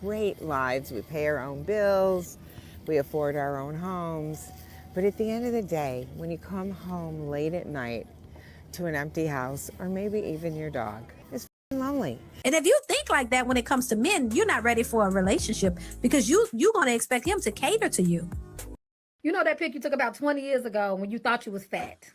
great lives. We pay our own bills. We afford our own homes. But at the end of the day, when you come home late at night to an empty house, or maybe even your dog, it's lonely. And if you think like that when it comes to men, you're not ready for a relationship because you're going to expect him to cater to you. You know that pic you took about 20 years ago when you thought you was fat,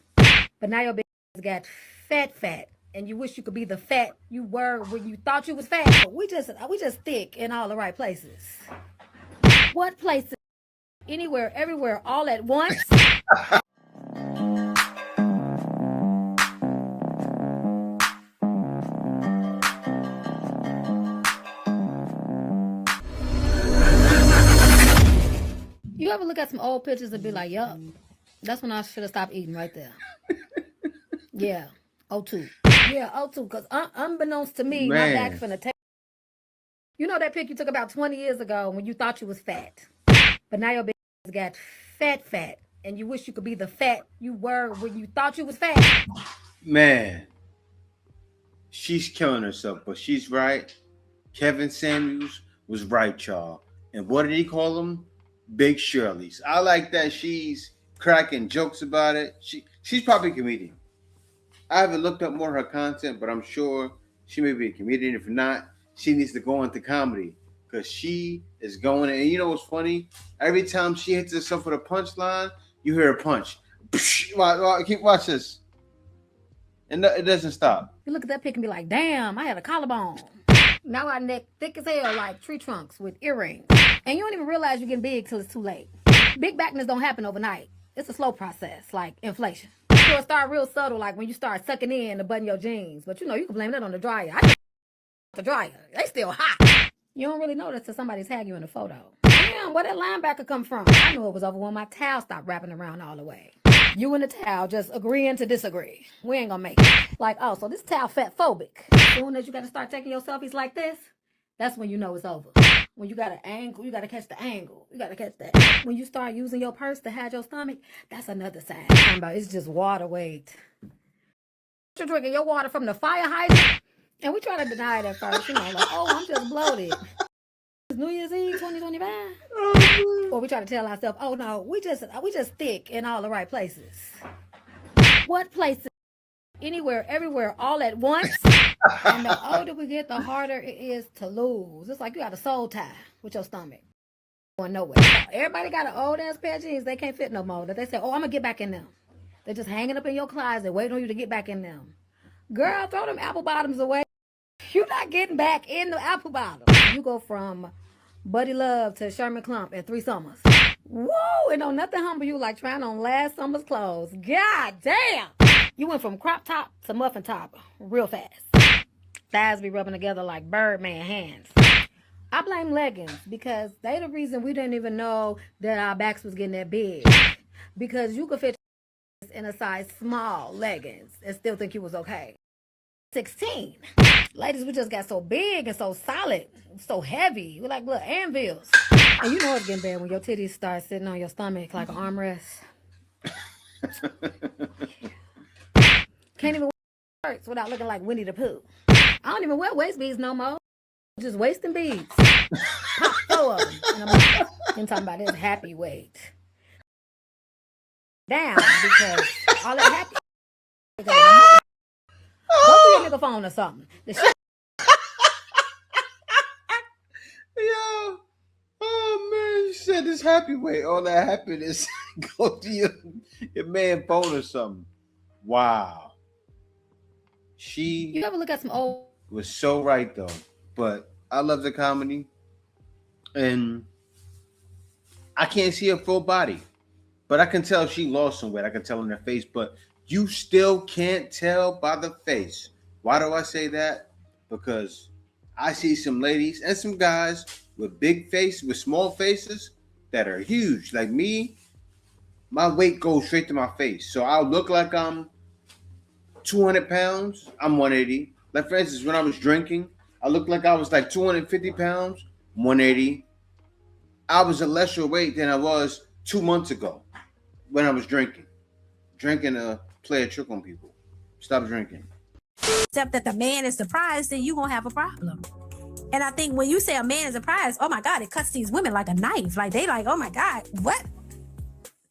but now your big got fat, and you wish you could be the fat you were when you thought you was fat. But we just thick in all the right places. What places? Anywhere, everywhere, all at once. You ever look at some old pictures and be like, yup, that's when I should have stopped eating right there. Yeah, O2. Yeah, O2, because unbeknownst to me, my back's finna take. You know that pic you took about 20 years ago when you thought you was fat, but now your big got fat, and you wish you could be the fat you were when you thought you was fat. Man, she's killing herself, but she's right. Kevin Samuels was right, y'all. And what did he call them? Big Shirleys. I like that she's cracking jokes about it. She's probably a comedian. I haven't looked up more of her content, but I'm sure she may be a comedian. If not, she needs to go into comedy because she is going. And you know what's funny? Every time she hits herself with a punchline, you hear a punch. Watch this. And it doesn't stop. You look at that pic and be like, damn, I had a collarbone. Now our neck thick as hell like tree trunks with earrings. And you don't even realize you're getting big till it's too late. Big backness don't happen overnight. It's a slow process, like inflation. So it start real subtle, like when you start sucking in to button your jeans. But you know, you can blame that on the dryer. I just the dryer. They still hot. You don't really notice till somebody tag you in a photo. Damn, where that linebacker come from? I knew it was over when my towel stopped wrapping around all the way. You and the towel just agreeing to disagree. We ain't gonna make it. Like, oh, so this towel fat phobic. As soon as you gotta start taking your selfies like this, that's when you know it's over. When you got an angle, you gotta catch the angle. You gotta catch that. When you start using your purse to hide your stomach, that's another sign. I'm talking about it's just water weight. You're drinking your water from the fire hydrant, and we try to deny it at first. You know, like, oh, I'm just bloated. It's New Year's Eve 2025. Or we try to tell ourselves, oh no, we just thick in all the right places. What places? Anywhere, everywhere, all at once. And the older we get, the harder it is to lose. It's like you got a soul tie with your stomach. Going nowhere. Everybody got an old ass pair of jeans they can't fit no more. That they say, oh, I'm gonna get back in them. They're just hanging up in your closet, waiting on you to get back in them. Girl, throw them apple bottoms away. You're not getting back in the apple bottom. You go from Buddy Love to Sherman Clump in 3 summers. Whoa, and don't nothing humble you like trying on last summer's clothes. God damn. You went from crop top to muffin top real fast. Thighs be rubbing together like Birdman hands. I blame leggings because they the reason we didn't even know that our backs was getting that big. Because you could fit in a size small leggings and still think you was okay. 16. Ladies, we just got so big and so solid, so heavy. We're like little anvils. And you know it's getting bad when your titties start sitting on your stomach like an armrest. Can't even wear shirts without looking like Winnie the Pooh. I don't even wear waist beads no more. Just waist and beads. Pop 4 of them. And I'm like, I'm talking about this happy weight. Down because all that happy. Go through your nigga phone or something. The shit. Yo, oh man, you said this happy way. All that happiness go to your man phone or something. Wow. You ever look at some old was so right though. But I love the comedy. And I can't see her full body. But I can tell she lost some weight. I can tell in her face. But you still can't tell by the face. Why do I say that? Because I see some ladies and some guys with big faces, with small faces that are huge. Like me, my weight goes straight to my face. So I'll look like I'm 200 pounds. I'm 180. Like for instance, when I was drinking, I looked like I was like 250 pounds, 180. I was a lesser weight than I was 2 months ago when I was drinking. Drinking to play a trick on people. Stop drinking. Except that the man is surprised, then you gonna have a problem. And I think when you say a man is a prize, oh my God, it cuts these women like a knife. Like they like, oh my God, what?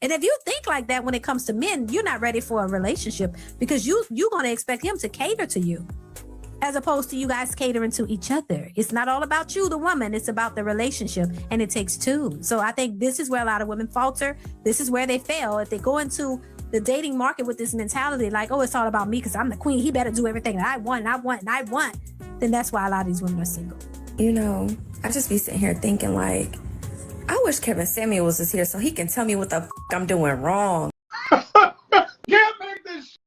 And if you think like that when it comes to men, you're not ready for a relationship because you're going to expect him to cater to you as opposed to you guys catering to each other. It's not all about you, the woman. It's about the relationship, and it takes two. So I think this is where a lot of women falter. This is where they fail. If they go into the dating market with this mentality like, oh, it's all about me because I'm the queen. He better do everything that I want, and I want, and I want. Then that's why a lot of these women are single. You know, I just be sitting here thinking like, I wish Kevin Samuels was here so he can tell me what the I'm doing wrong. Can't make this.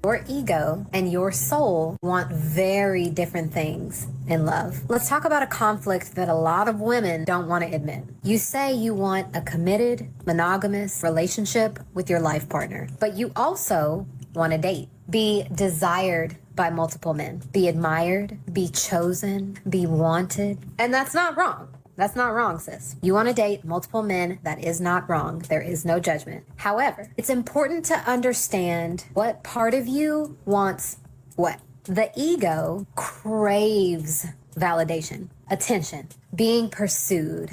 Your ego and your soul want very different things in love. Let's talk about a conflict that a lot of women don't want to admit. You say you want a committed, monogamous relationship with your life partner, but you also want to date, be desired by multiple men, be admired, be chosen, be wanted. And that's not wrong. That's not wrong, sis. You want to date multiple men, that is not wrong. There is no judgment. However, it's important to understand what part of you wants what. The ego craves validation, attention, being pursued,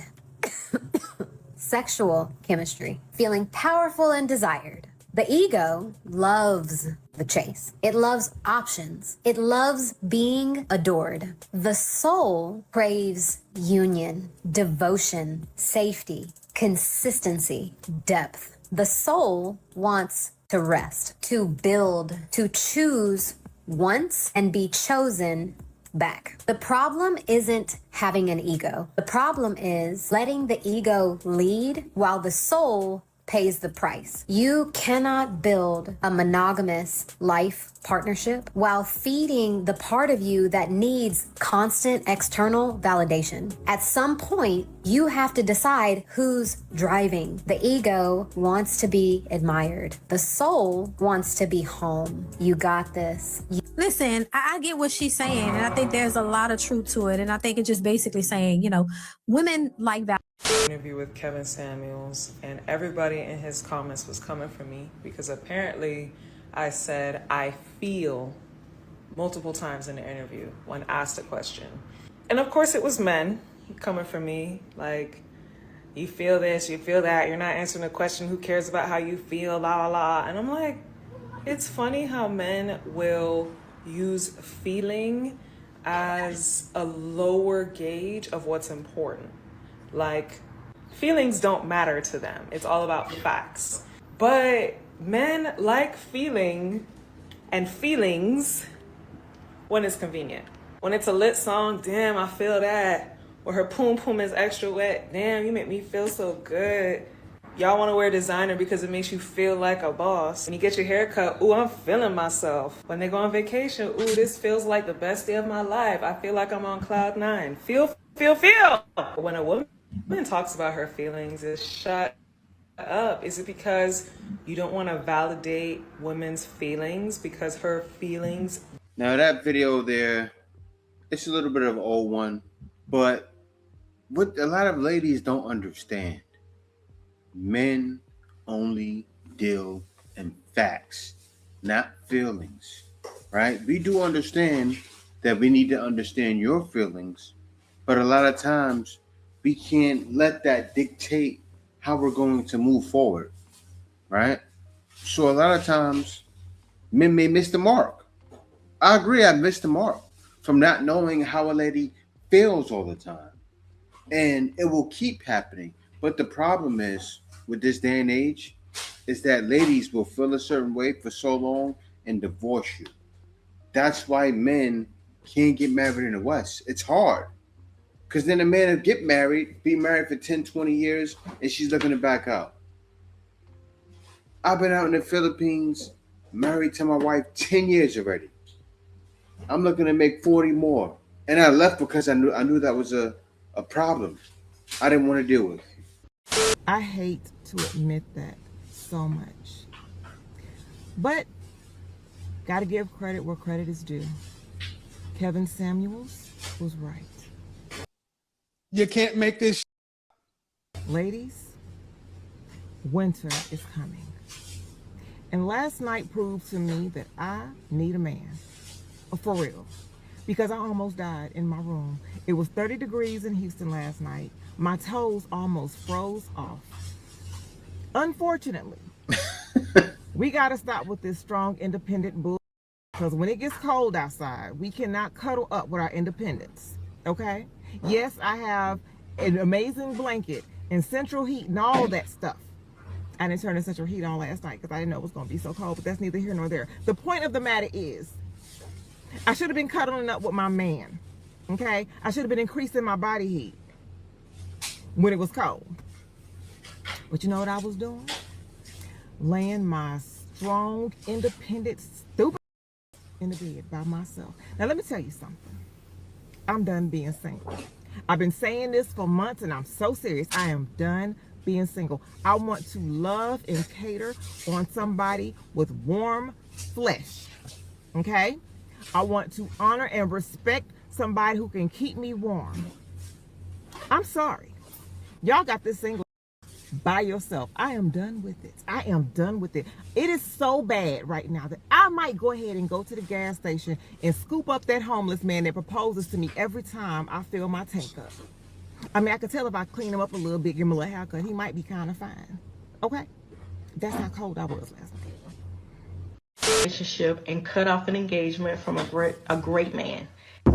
sexual chemistry, feeling powerful and desired. The ego loves the chase. It loves options. It loves being adored. The soul craves union, devotion, safety, consistency, depth. The soul wants to rest, to build, to choose once and be chosen back. The problem isn't having an ego. The problem is letting the ego lead while the soul pays the price. You cannot build a monogamous life partnership while feeding the part of you that needs constant external validation. At some point, you have to decide who's driving. The ego wants to be admired. The soul wants to be home. You got this. Listen, I get what she's saying, and I think there's a lot of truth to it. And I think it's just basically saying, you know, women like that. Interview with Kevin Samuels, and everybody in his comments was coming for me because apparently I said I feel multiple times in the interview when asked a question. And of course it was men coming for me like, you feel this, you feel that, you're not answering the question, who cares about how you feel, la la la. And I'm like, it's funny how men will use feeling as a lower gauge of what's important. Like, feelings don't matter to them. It's all about facts. But men like feeling and feelings when it's convenient. When it's a lit song, damn, I feel that. Or her poom poom is extra wet, damn, you make me feel so good. Y'all want to wear designer because it makes you feel like a boss. When you get your hair cut, ooh, I'm feeling myself. When they go on vacation, ooh, this feels like the best day of my life. I feel like I'm on cloud 9. Feel. When a woman talks about her feelings, is shut up. Is it because you don't want to validate women's feelings because her feelings? Now that video there, it's a little bit of an old one, but what a lot of ladies don't understand, men only deal in facts, not feelings, right? We do understand that we need to understand your feelings, but a lot of times we can't let that dictate how we're going to move forward, right? So a lot of times men may miss the mark. I agree, I missed the mark from not knowing how a lady feels all the time. And it will keep happening. But the problem is, with this day and age, is that ladies will feel a certain way for so long and divorce you. That's why men can't get married in the West. It's hard. Because then a man will get married, be married for 10, 20 years, and she's looking to back out. I've been out in the Philippines, married to my wife 10 years already. I'm looking to make 40 more. And I left because I knew that was a problem I didn't want to deal with. I hate to admit that so much. But gotta give credit where credit is due. Kevin Samuels was right. You can't make this. Ladies, winter is coming. And last night proved to me that I need a man. For real. because I almost died in my room. It was 30 degrees in Houston last night. My toes almost froze off. Unfortunately, we got to stop with this strong, independent bull. Because when it gets cold outside, we cannot cuddle up with our independence. Okay? Yes, I have an amazing blanket and central heat and all that stuff. I didn't turn the central heat on last night because I didn't know it was going to be so cold, but that's neither here nor there. The point of the matter is, I should have been cuddling up with my man. Okay? I should have been increasing my body heat when it was cold. But you know what I was doing? Laying my strong, independent, stupid in the bed by myself. Now let me tell you something. I'm done being single. I've been saying this for months and I'm so serious. I am done being single. I want to love and cater on somebody with warm flesh. Okay? I want to honor and respect somebody who can keep me warm. I'm sorry. Y'all got this single by yourself. I am done with it. I am done with it. It is so bad right now that I might go ahead and go to the gas station and scoop up that homeless man that proposes to me every time I fill my tank up. I mean, I could tell if I clean him up a little bit, give him a little haircut, he might be kind of fine. Okay? That's how cold I was last night. Relationship and cut off an engagement from a great man.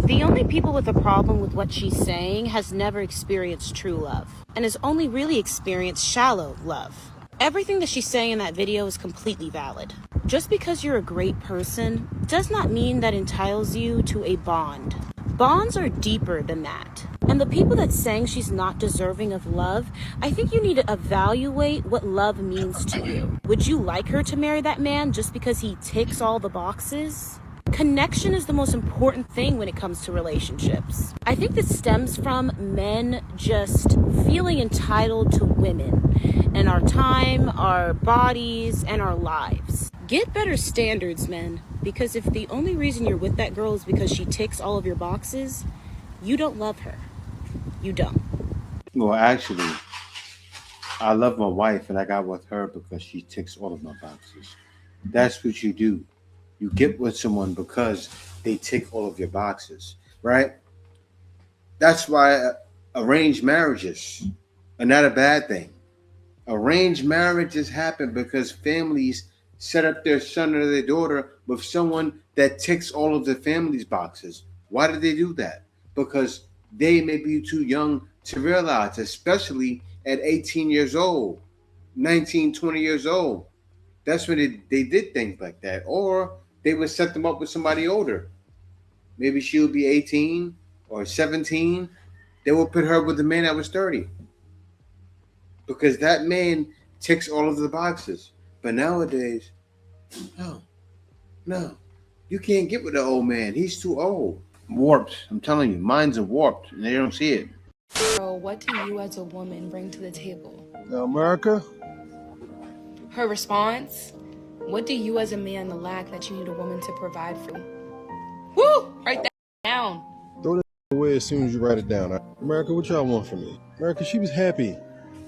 The only people with a problem with what she's saying has never experienced true love and has only really experienced shallow love. Everything that she's saying in that video is completely valid. Just because you're a great person does not mean that entitles you to a bond. Bonds are deeper than that. And the people that saying she's not deserving of love, I think you need to evaluate what love means to you. Would you like her to marry that man just because he ticks all the boxes? Connection is the most important thing when it comes to relationships. I think this stems from men just feeling entitled to women and our time, our bodies, and our lives. Get better standards, men, because if the only reason you're with that girl is because she ticks all of your boxes, you don't love her. You don't. Well, actually, I love my wife and I got with her because she ticks all of my boxes. That's what you do. You get with someone because they tick all of your boxes, right? That's why arranged marriages are not a bad thing. Arranged marriages happen because families set up their son or their daughter with someone that ticks all of the family's boxes. Why did they do that? Because they may be too young to realize, especially at 18 years old, 19, 20 years old. That's when they did things like that. Or they would set them up with somebody older. Maybe she would be 18 or 17. They would put her with a man that was 30. Because that man ticks all of the boxes. But nowadays, no. You can't get with the old man. He's too old. Warped. I'm telling you, minds are warped and they don't see it. So what do you as a woman bring to the table? America? Her response, what do you as a man lack that you need a woman to provide for you? Woo! Write that down. Throw that away as soon as you write it down. America, what y'all want from me? America, she was happy.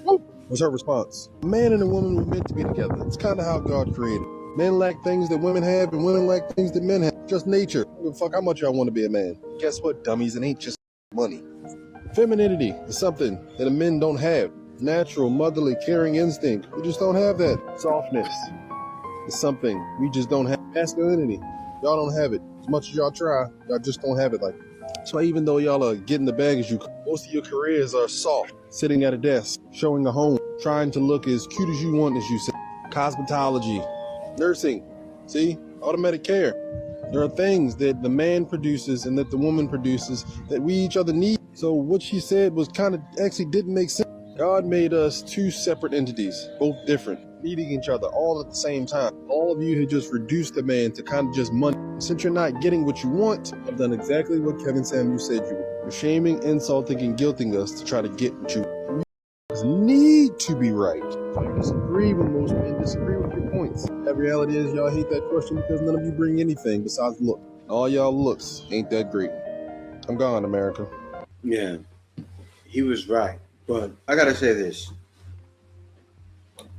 Woo! Was her response. A man and a woman were meant to be together. It's kind of how God created. Men lack things that women have, and women lack things that men have. Just nature. I don't give a fuck how much y'all want to be a man. Guess what, dummies? It ain't just money. Femininity is something that men don't have. Natural, motherly, caring instinct. We just don't have that. Softness is something we just don't have. Masculinity, y'all don't have it. As much as y'all try, y'all just don't have it like that. So even though y'all are getting the bag as you, most of your careers are soft. Sitting at a desk, showing a home, trying to look as cute as you want, as you say. Cosmetology, nursing, see? Automatic care. There are things that the man produces and that the woman produces that we each other need. So what she said was kind of actually didn't make sense. God made us two separate entities, both different, needing each other all at the same time. All of you had just reduced the man to kind of just money. Since you're not getting what you want, I've done exactly what Kevin Samuel said you would. You're shaming, insulting, and guilting us to try to get what you want. You need to be right. You disagree when most men disagree with your points. The reality is y'all hate that question because none of you bring anything besides look. All y'all looks ain't that great. I'm gone, America. Yeah, he was right. But I gotta say this.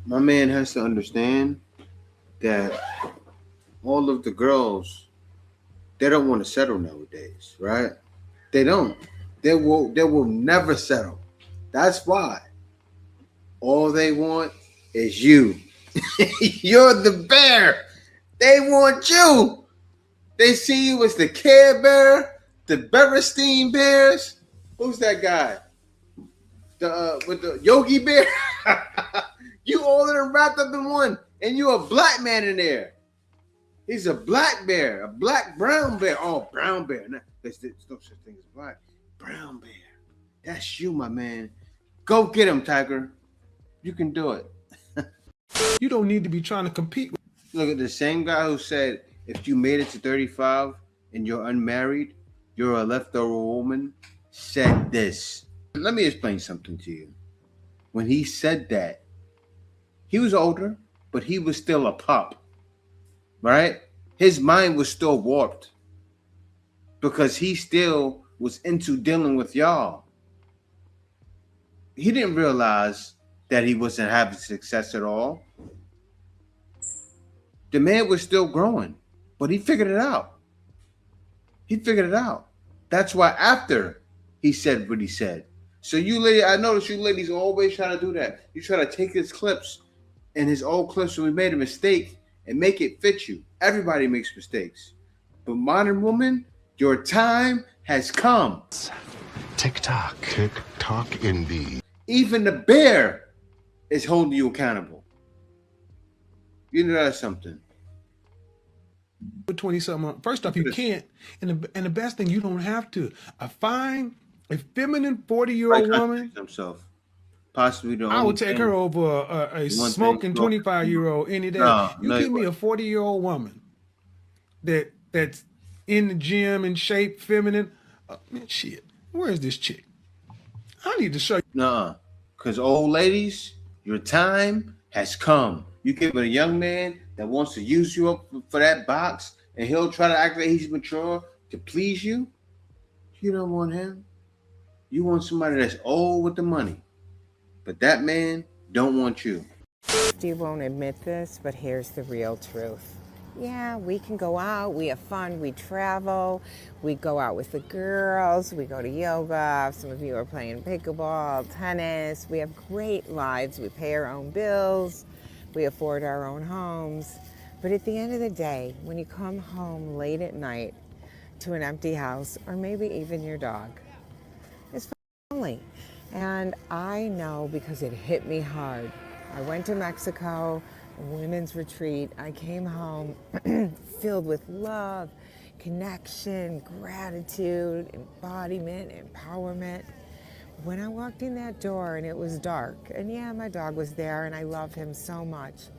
My man has to understand that all of the girls they don't want to settle nowadays, right? They don't. They will never settle. That's why. All they want is you. You're the bear. They want you. They see you as the Care Bear, the Berenstain Bears. Who's that guy? With the Yogi Bear. You all of them wrapped up in one, and you a black man in there. He's a black bear, a black brown bear. Oh, brown bear. No, there's no such thing as black. Brown bear. That's you, my man. Go get him, Tiger. You can do it. You don't need to be trying to compete. Look at the same guy who said, if you made it to 35 and you're unmarried, you're a leftover woman, said this. Let me explain something to you. When he said that, he was older, but he was still a pup, right? His mind was still warped because he still was into dealing with y'all. He didn't realize that he wasn't having success at all. The man was still growing, but he figured it out. He figured it out. That's why after he said what he said. So you lady, I notice you ladies always try to do that. You try to take his clips and his old clips when we made a mistake and make it fit you. Everybody makes mistakes. But modern woman, your time has come. TikTok. TikTok indeed. Even the bear is holding you accountable. You know that's something. Put 20-something. First off, you can't. And the best thing, you don't have to. A feminine 40-year-old woman. Himself. Possibly the I would take her over a smoking 25-year-old any day. Give me a 40-year-old woman that's in the gym, in shape, feminine. Man, shit. Where is this chick? I need to show you. Nuh-uh. Because old ladies, your time has come. You give a young man that wants to use you up for that box, and he'll try to act like he's mature to please you. You don't want him. You want somebody that's old with the money. But that man don't want you. Steve won't admit this, but here's the real truth. Yeah, we can go out, we have fun, we travel, we go out with the girls, we go to yoga, some of you are playing pickleball, tennis, we have great lives, we pay our own bills, we afford our own homes. But at the end of the day, when you come home late at night to an empty house, or maybe even your dog, it's lonely. And I know because it hit me hard. I went to Mexico, a women's retreat. I came home filled with love, connection, gratitude, embodiment, empowerment. When I walked in that door and it was dark, and yeah, my dog was there and I love him so much,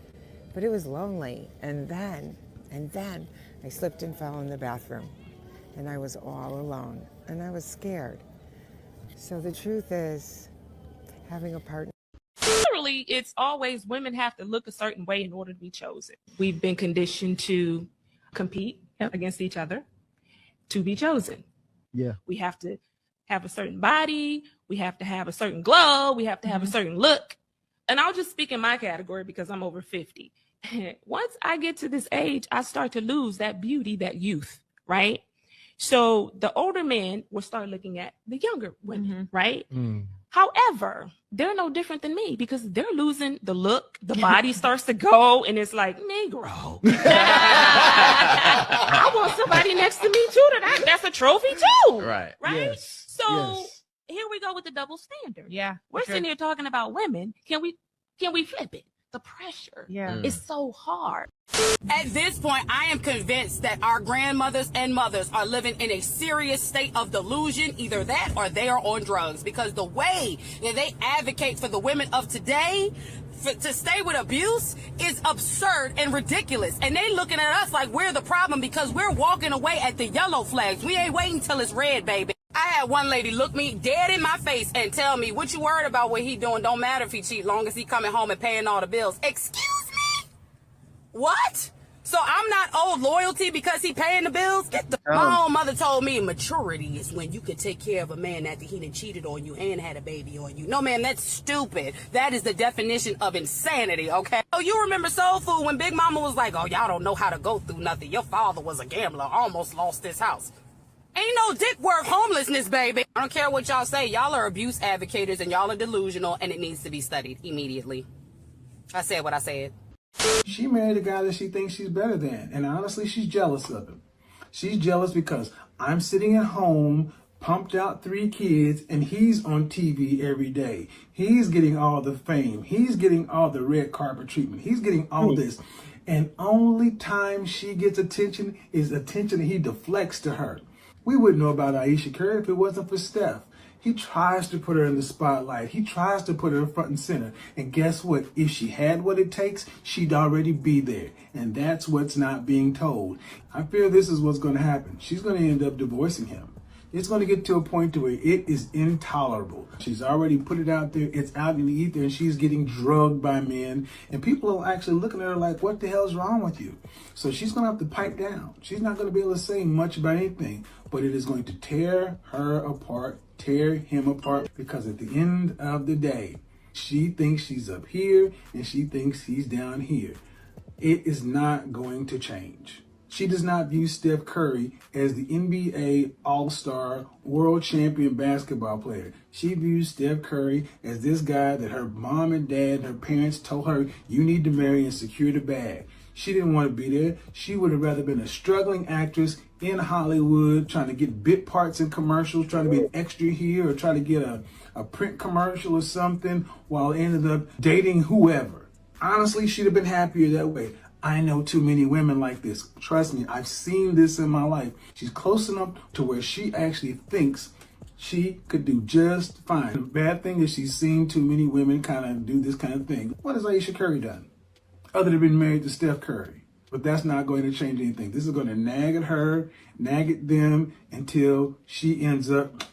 but it was lonely. And then I slipped and fell in the bathroom and I was all alone and I was scared. So the truth is, having a partner. Literally, it's always women have to look a certain way in order to be chosen. We've been conditioned to compete against each other to be chosen. Yeah. We have to have a certain body. We have to have a certain glow. We have to have a certain look. And I'll just speak in my category because I'm over 50. Once I get to this age, I start to lose that beauty, that youth, right? So the older men will start looking at the younger women, right? However, they're no different than me because they're losing the look, the body starts to go, and it's like, Negro. I want somebody next to me too. That's a trophy too. Right. Right? Yes. So here we go with the double standard. Yeah. We're sitting here talking about women. Can we flip it? The pressure is so hard. At this point, I am convinced that our grandmothers and mothers are living in a serious state of delusion. Either that or they are on drugs, because the way that they advocate for the women of today to stay with abuse is absurd and ridiculous. And they looking at us like we're the problem because we're walking away at the yellow flags. We ain't waiting till it's red, baby. I had one lady look me dead in my face and tell me, what you worried about what he doing? Don't matter if he cheat, long as he coming home and paying all the bills. Excuse me? What? So I'm not owed loyalty because he paying the bills? My own mother told me maturity is when you can take care of a man after he done cheated on you and had a baby on you. No, man, that's stupid. That is the definition of insanity, okay? Oh, you remember Soul Food when Big Mama was like, oh, y'all don't know how to go through nothing. Your father was a gambler, almost lost his house. Ain't no dick worth homelessness, baby. I don't care what y'all say. Y'all are abuse advocates and y'all are delusional, and it needs to be studied immediately. I said what I said. She married a guy that she thinks she's better than, and honestly, she's jealous of him. She's jealous because I'm sitting at home, pumped out 3 kids, and he's on TV every day. He's getting all the fame. He's getting all the red carpet treatment. He's getting all this. And only time she gets attention is attention that he deflects to her. We wouldn't know about Aisha Curry if it wasn't for Steph. He tries to put her in the spotlight. He tries to put her front and center. And guess what? If she had what it takes, she'd already be there. And that's what's not being told. I fear this is what's going to happen. She's going to end up divorcing him. It's going to get to a point to where it is intolerable. She's already put it out there. It's out in the ether, and she's getting drugged by men. And people are actually looking at her like, what the hell's wrong with you? So she's going to have to pipe down. She's not going to be able to say much about anything, but it is going to tear her apart, tear him apart, because at the end of the day, she thinks she's up here and she thinks he's down here. It is not going to change. She does not view Steph Curry as the NBA All-Star World Champion basketball player. She views Steph Curry as this guy that her mom and dad and her parents told her, you need to marry and secure the bag. She didn't want to be there. She would have rather been a struggling actress in Hollywood, trying to get bit parts in commercials, trying to be an extra here, or try to get a print commercial or something, while ended up dating whoever. Honestly, she'd have been happier that way. I know too many women like this. Trust me, I've seen this in my life. She's close enough to where she actually thinks she could do just fine. The bad thing is she's seen too many women kind of do this kind of thing. What has Aisha Curry done? Other than being married to Steph Curry. But that's not going to change anything. This is going to nag at her, nag at them, until she ends up.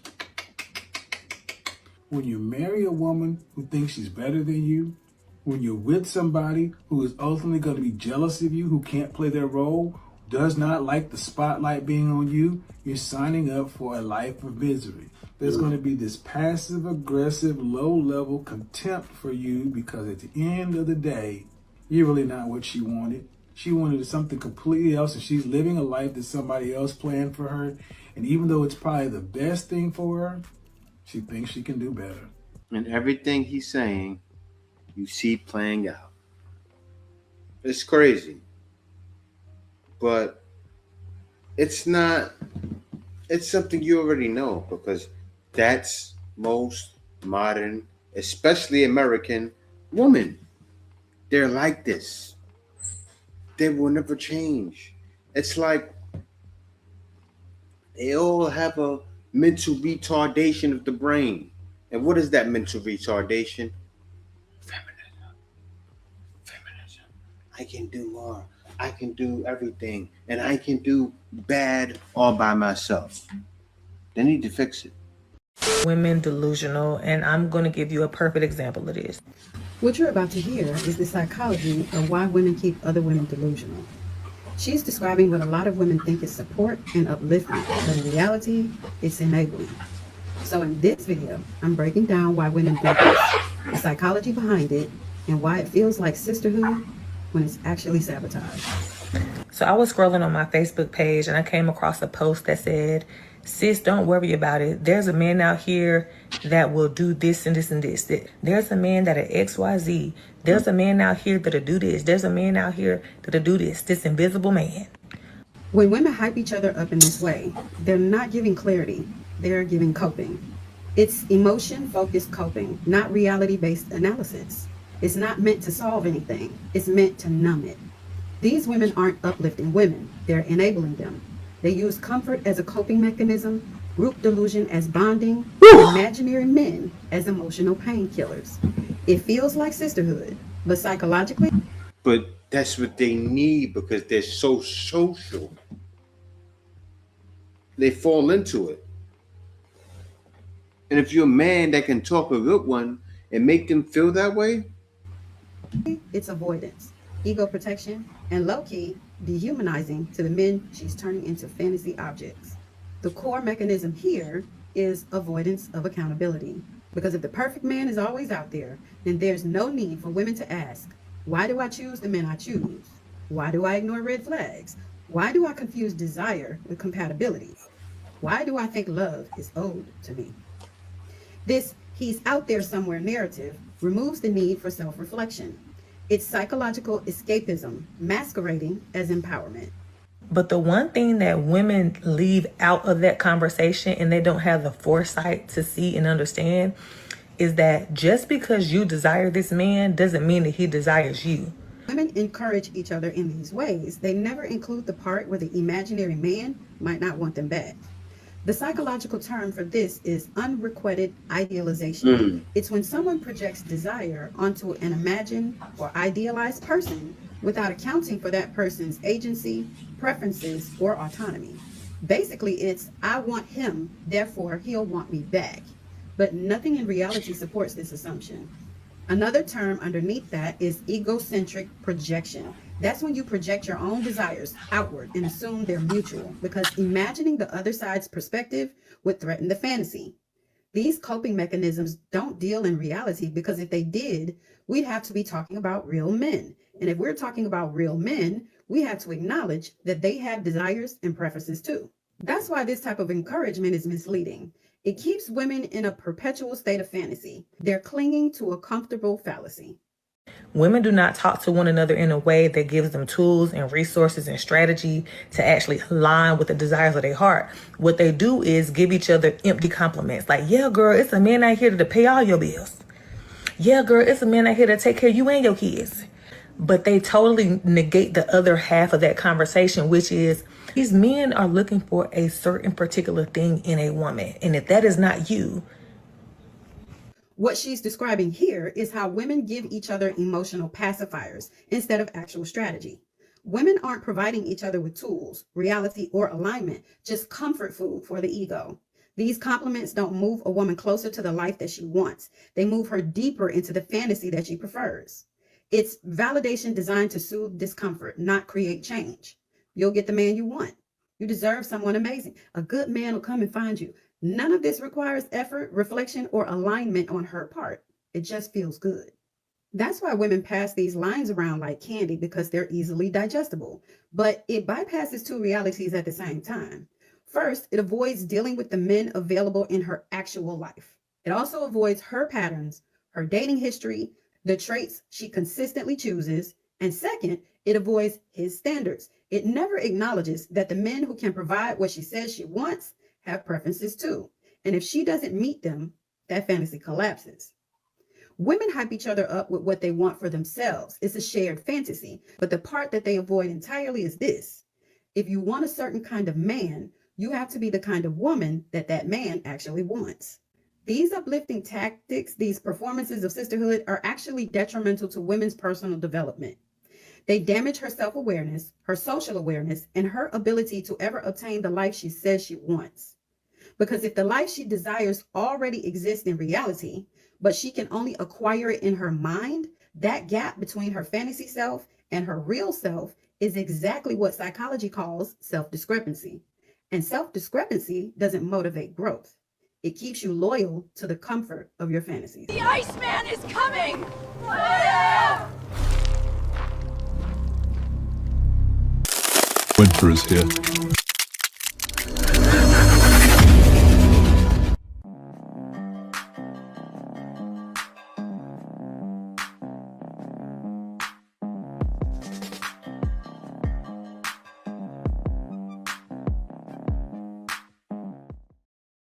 When you marry a woman who thinks she's better than you, when you're with somebody who is ultimately going to be jealous of you, who can't play their role, does not like the spotlight being on you, you're signing up for a life of misery. There's going to be this passive, aggressive, low-level contempt for you, because at the end of the day, you're really not what she wanted. She wanted something completely else, and she's living a life that somebody else planned for her. And even though it's probably the best thing for her, she thinks she can do better. And everything he's saying, you see playing out. It's crazy. But it's not, it's something you already know, because that's most modern, especially American women. They're like this. They will never change. It's like they all have a mental retardation of the brain. And what is that mental retardation? Feminism. I can do more. I can do everything. And I can do bad all by myself. They need to fix it. Women delusional, and I'm going to give you a perfect example of this. What you're about to hear is the psychology of why women keep other women delusional. She's describing what a lot of women think is support and uplifting, but in reality, it's enabling. So in this video, I'm breaking down why women do this, the psychology behind it, and why it feels like sisterhood when it's actually sabotage. So I was scrolling on my Facebook page and I came across a post that said, sis, don't worry about it. There's a man out here that will do this and this and this. There's a man that'll XYZ. There's a man out here that'll do this. There's a man out here that'll do this. This invisible man. When women hype each other up in this way, they're not giving clarity. They're giving coping. It's emotion-focused coping, not reality-based analysis. It's not meant to solve anything. It's meant to numb it. These women aren't uplifting women. They're enabling them. They use comfort as a coping mechanism, group delusion as bonding, imaginary men as emotional painkillers. It feels like sisterhood, but psychologically... But that's what they need, because they're so social. They fall into it. And if you're a man that can talk a good one and make them feel that way... It's avoidance, ego protection, and low-key dehumanizing to the men she's turning into fantasy objects. The core mechanism here is avoidance of accountability. Because if the perfect man is always out there, then there's no need for women to ask, Why do I choose the men I choose? Why do I ignore red flags? Why do I confuse desire with compatibility? Why do I think love is owed to me? This he's out there somewhere narrative removes the need for self-reflection. It's psychological escapism masquerading as empowerment. But the one thing that women leave out of that conversation and they don't have the foresight to see and understand is that just because you desire this man doesn't mean that he desires you. Women encourage each other in these ways. They never include the part where the imaginary man might not want them back. The psychological term for this is unrequited idealization. It's when someone projects desire onto an imagined or idealized person without accounting for that person's agency, preferences, or autonomy. Basically, it's I want him, therefore he'll want me back. But nothing in reality supports this assumption. Another term underneath that is egocentric projection. That's when you project your own desires outward and assume they're mutual, because imagining the other side's perspective would threaten the fantasy. These coping mechanisms don't deal in reality, because if they did, we'd have to be talking about real men. And if we're talking about real men, we have to acknowledge that they have desires and preferences too. That's why this type of encouragement is misleading. It keeps women in a perpetual state of fantasy. They're clinging to a comfortable fallacy. Women do not talk to one another in a way that gives them tools and resources and strategy to actually align with the desires of their heart. What they do is give each other empty compliments. Like, yeah, girl, it's a man out here to pay all your bills. Yeah, girl, it's a man out here to take care of you and your kids. But they totally negate the other half of that conversation, which is these men are looking for a certain particular thing in a woman. And if that is not you. What she's describing here is how women give each other emotional pacifiers instead of actual strategy. Women aren't providing each other with tools, reality, or alignment, just comfort food for the ego. These compliments don't move a woman closer to the life that she wants. They move her deeper into the fantasy that she prefers. It's validation designed to soothe discomfort, not create change. You'll get the man you want. You deserve someone amazing. A good man will come and find you. None of this requires effort, reflection, or alignment on her part. It just feels good. That's why women pass these lines around like candy, because they're easily digestible. But it bypasses two realities at the same time. First, it avoids dealing with the men available in her actual life. It also avoids her patterns, her dating history, the traits she consistently chooses. And second, it avoids his standards. It never acknowledges that the men who can provide what she says she wants have preferences too. And if she doesn't meet them, that fantasy collapses. Women hype each other up with what they want for themselves. It's a shared fantasy. But the part that they avoid entirely is this. If you want a certain kind of man, you have to be the kind of woman that that man actually wants. These uplifting tactics, these performances of sisterhood, are actually detrimental to women's personal development. They damage her self-awareness, her social awareness, and her ability to ever obtain the life she says she wants. Because if the life she desires already exists in reality, but she can only acquire it in her mind, that gap between her fantasy self and her real self is exactly what psychology calls self-discrepancy. And self-discrepancy doesn't motivate growth. It keeps you loyal to the comfort of your fantasies. The Iceman is coming! Winter is here.